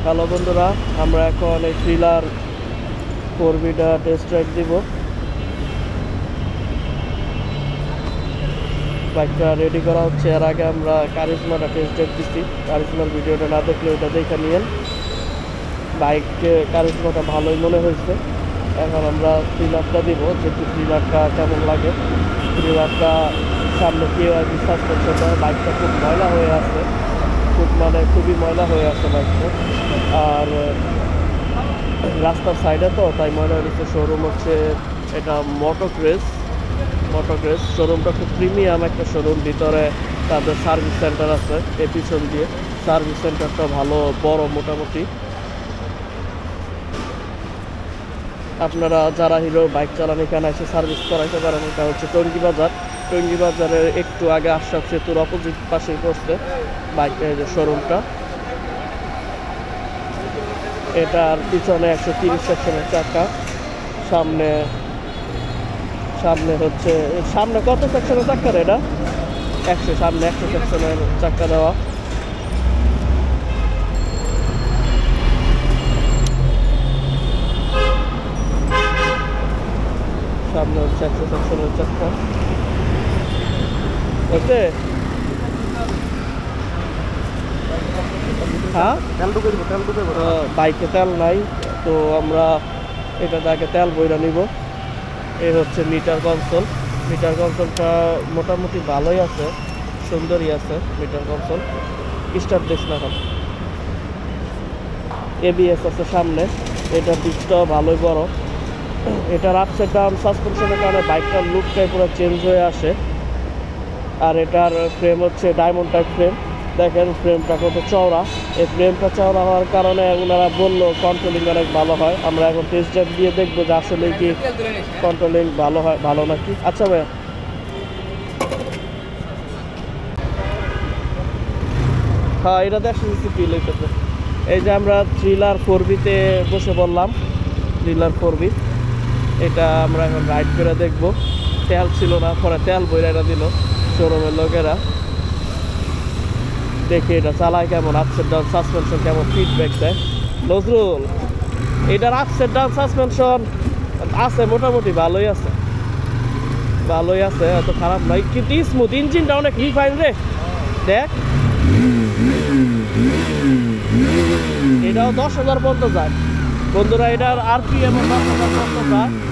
Hello বন্ধুরা, আমরা এখন এই থ্রিলার 4Vটা টেস্ট রাইড দিব। বাইকটা রেডি করা হচ্ছে। এর আগে আমরা কারিজমাটা টেস্ট রাইড দিচ্ছি। কারিজমার ভিডিওটা না দেখলে ওটা দেখে নিয়েন। বাইক কারিজমাটা ভালোই মনে হয়েছে। এখন আমরা থ্রিলারটা দিব, যেহেতু থ্রিলারটা কেমন লাগে। থ্রিলারটা সামনে KYB সাসপেনশনটা, বাইকটা খুব ময়লা হয়ে আছে, খুবই ময়লা হয়ে আছে বাইকটা। আর রাস্তার সাইডে তো তাই ময়লা হয়েছে। শোরুম হচ্ছে এটা মোটোক্রেস শোরুমটা খুব প্রিমিয়াম একটা শোরুম। ভিতরে তাদের সার্ভিস সেন্টার আছে, এই পিছন দিয়ে সার্ভিস সেন্টারটা ভালো বড় মোটামুটি। আপনারা যারা হিরো বাইক চালান এখানে এসে সার্ভিস করাইতে পারেন। এটা হচ্ছে টঙ্গী বাজারের একটু আগে আশরাফ সেতুর অপোজিট পাশে পড়ছে বাইকের যে শোরুমটা। এটার পিছনে 130 সেকশনের চাকা, সামনে হচ্ছে সামনে কত সেকশনের চাকা এটা 100, সামনে 100 সেকশনের চাকা দেওয়া। সামনে হচ্ছে 100 সেকশনের চাকা। ওকে, হ্যাঁ বাইকে তেল নাই তো আমরা এটা আগে তেল বইরা নিব। এই হচ্ছে মিটার কনসোলটা মোটামুটি ভালোই আছে, সুন্দরই আছে মিটার কনসোল। স্টার্ট দিস না এখন। ABS আছে সামনে, এটার দিকটাও ভালোই বড়। এটার আপসাইড ডাউন সাসপেনশনের কারণে বাইকটার লুকটাই পুরো চেঞ্জ হয়ে আসে। আর এটার ফ্রেম হচ্ছে ডায়মন্ড টাইপ ফ্রেম। দেখেন ফ্রেমটা কত চওড়া। এই ফ্রেমটা চওড়া হওয়ার কারণে ওনারা বললো কন্ট্রোলিং অনেক ভালো হয়। আমরা এখন টেস্ট ড্রাইভ দিয়ে দেখবো যে আসলে কি কন্ট্রোলিং ভালো নাকি। আচ্ছা ভাইয়া, হ্যাঁ এটা 100cc ফিল হইতেছে। এই যে আমরা থ্রিলার 4Vতে বসে বললাম, থ্রিলার 4V এটা আমরা এখন রাইড করে দেখবো। তেল ছিল না, পরে তেল বইরা দিল শোরুমের লোকেরা। দেখি এটা চালায় কেমন, আপসাইড ডাউন সাসপেনশন কেমন ফিডব্যাক দেয়। নজরুল, এটার আপসাইড ডাউন সাসপেনশন আছে মোটামুটি ভালোই আছে, এত খারাপ নয়, কিন্তু স্মুথ। ইঞ্জিনটা অনেক রিফাইন রে। দেখ এটাও 10,000 পর্যন্ত যায় বন্ধুরা। এটার RPM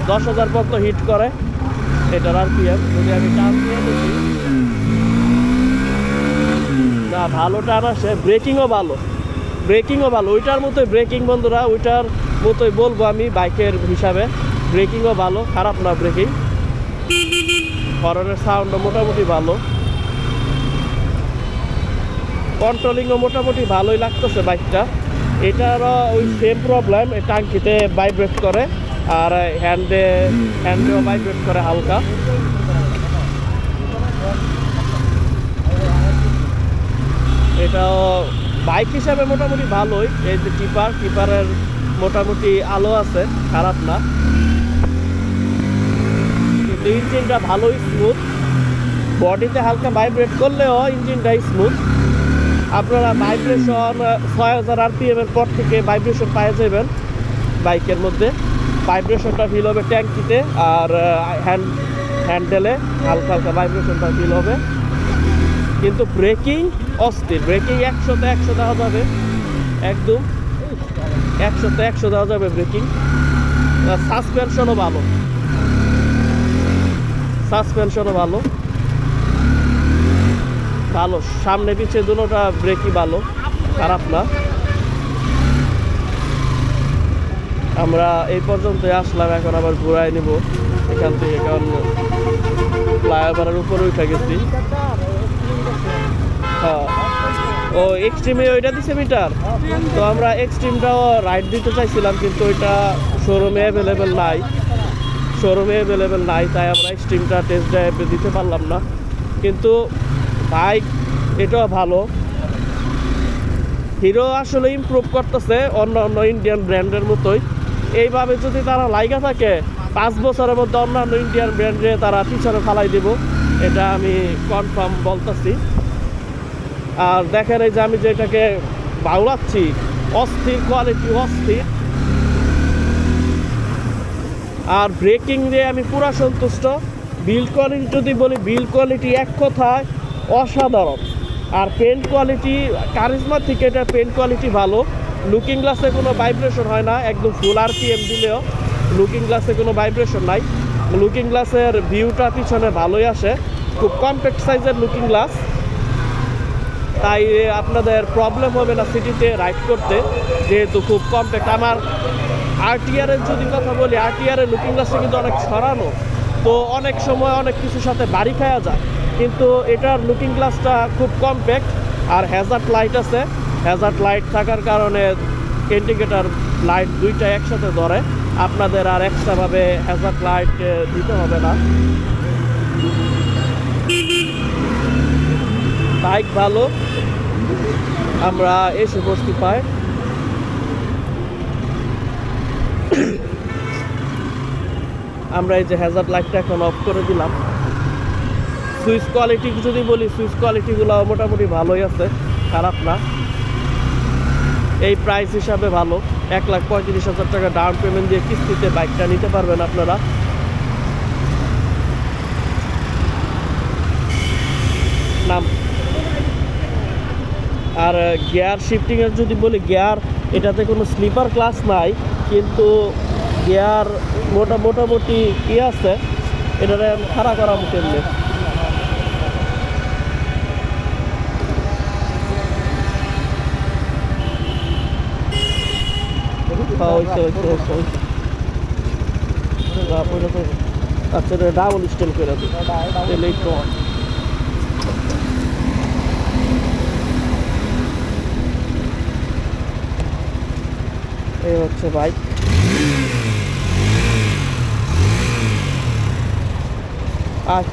10,000 পর্যন্ত হিট করে এটার RPM। যদি আমি টান দিয়ে দেখি, না ভালো টান আসে। ব্রেকিংও ভালো, ওইটার মতোই ব্রেকিং বন্ধুরা, ওইটার মতোই বলবো আমি বাইকের হিসাবে। ব্রেকিংও ভালো, খারাপ না ব্রেকিং। হর্নের সাউন্ডও মোটামুটি ভালো, কন্ট্রোলিংও মোটামুটি ভালোই লাগতেছে বাইকটা। এটারও ওই সেম প্রবলেম, টাঙ্কিতে ভাইব্রেট করে আর হ্যান্ডেও ভাইব্রেট করে হালকা। এটাও বাইক হিসাবে মোটামুটি ভালোই। এই যে কিপারের মোটামুটি আলো আছে, খারাপ না। কিন্তু ইঞ্জিনটা ভালোই স্মুথ। বডিতে হালকা ভাইব্রেট করলেও ইঞ্জিনটাই স্মুথ। আপনারা ভাইব্রেশন 6000 RPM এর পর থেকে ভাইব্রেশন পাওয়া যাবেন বাইকের মধ্যে। ভাইব্রেশনটা ফিল হবে ট্যাঙ্কিতে, আর হ্যান্ডেলে হালকা ভাইব্রেশনটা ফিল হবে। কিন্তু ব্রেকিং অস্থির, ব্রেকিং 100তে 100 দেওয়া যাবে, একদম 100তে 100 দেওয়া যাবে ব্রেকিং। সাসপেনশনও ভালো, সামনে পিছে দুটোটা ব্রেকই ভালো, খারাপ না। আমরা এই পর্যন্ত আসলাম, এখন আবার ঘুরাই নিব এখান থেকে, কারণ ফ্লাইওভারের উপরে উঠে গেছি। হ্যাঁ, ও এক্সট্রিমে ওইটা দিছে মিটার। তো আমরা এক্সট্রিমটাও রাইড দিতে চাইছিলাম, কিন্তু ওইটা শোরুমে অ্যাভেলেবেল নাই, তাই আমরা এক্সট্রিমটা টেস্ট ড্রাইভ দিতে পারলাম না। কিন্তু বাইক এটাও ভালো। হিরো আসলে ইমপ্রুভ করতেছে অন্য ইন্ডিয়ান ব্র্যান্ডের মতোই। এইভাবে যদি তারা লাইগা থাকে 5 বছরের মধ্যে অন্যান্য ইন্ডিয়ান ব্র্যান্ডে তারা পিছনে ফালাই দেব, এটা আমি কনফার্ম বলতেছি। আর দেখেন এই যে আমি যেটাকে বাউলাচ্ছি, অস্থির কোয়ালিটি, অস্থির। আর ব্রেকিং দিয়ে আমি পুরো সন্তুষ্ট। বিল্ড কোয়ালিটি যদি বলি, বিল্ড কোয়ালিটি এক কথায় অসাধারণ। আর পেন্ট কোয়ালিটি, কারিজমা থেকে এটা পেন্ট কোয়ালিটি ভালো। লুকিং গ্লাসে কোনো ভাইব্রেশন হয় না, একদম ফুল আরপিএম দিলেও লুকিং গ্লাসে কোনো ভাইব্রেশন নাই। লুকিং গ্লাসের ভিউটা পিছনে ভালোই আসে, খুব কম্প্যাক্ট সাইজের লুকিং গ্লাস, তাই আপনাদের প্রবলেম হবে না সিটিতে রাইড করতে, যেহেতু খুব কম্প্যাক্ট। আমার আরটিআরের যদি কথা বলি, আরটিআরের লুকিং গ্লাসটা কিন্তু অনেক ছড়ানো, তো অনেক সময় অনেক কিছুর সাথে বাড়ি খাওয়া যায়, কিন্তু এটার লুকিং গ্লাসটা খুব কম্প্যাক্ট। আর হ্যাজার্ড লাইট আছে, হ্যাজার্ড লাইট থাকার কারণে ইন্ডিকেটর লাইট দুইটা একসাথে ধরে, আপনাদের আর এক্সট্রাভাবে হ্যাজার্ড লাইট দিতে হবে না। বাইক ভালো, আমরা এসে বসতে পাই। আমরা এই যে হ্যাজার্ড লাইটটা এখন অফ করে দিলাম। সুইচ কোয়ালিটি যদি বলি, সুইচ কোয়ালিটিগুলো মোটামুটি ভালোই আছে, খারাপ না। এই প্রাইস হিসাবে ভালো। 1,35,000 টাকা ডাউন পেমেন্ট দিয়ে কিস্তিতে বাইকটা নিতে পারবেন আপনারা। নাম। আর গিয়ার শিফটিংয়ের যদি বলি, গিয়ার এটাতে কোনো স্লিপার ক্লাস নাই, কিন্তু গিয়ার মোটামুটি কি আছে, এটাতে খাড়া করা মতো এমনি। আচ্ছা, ডাবল স্টেল করে দিই, এলেই তো। এই হচ্ছে বাইক। আর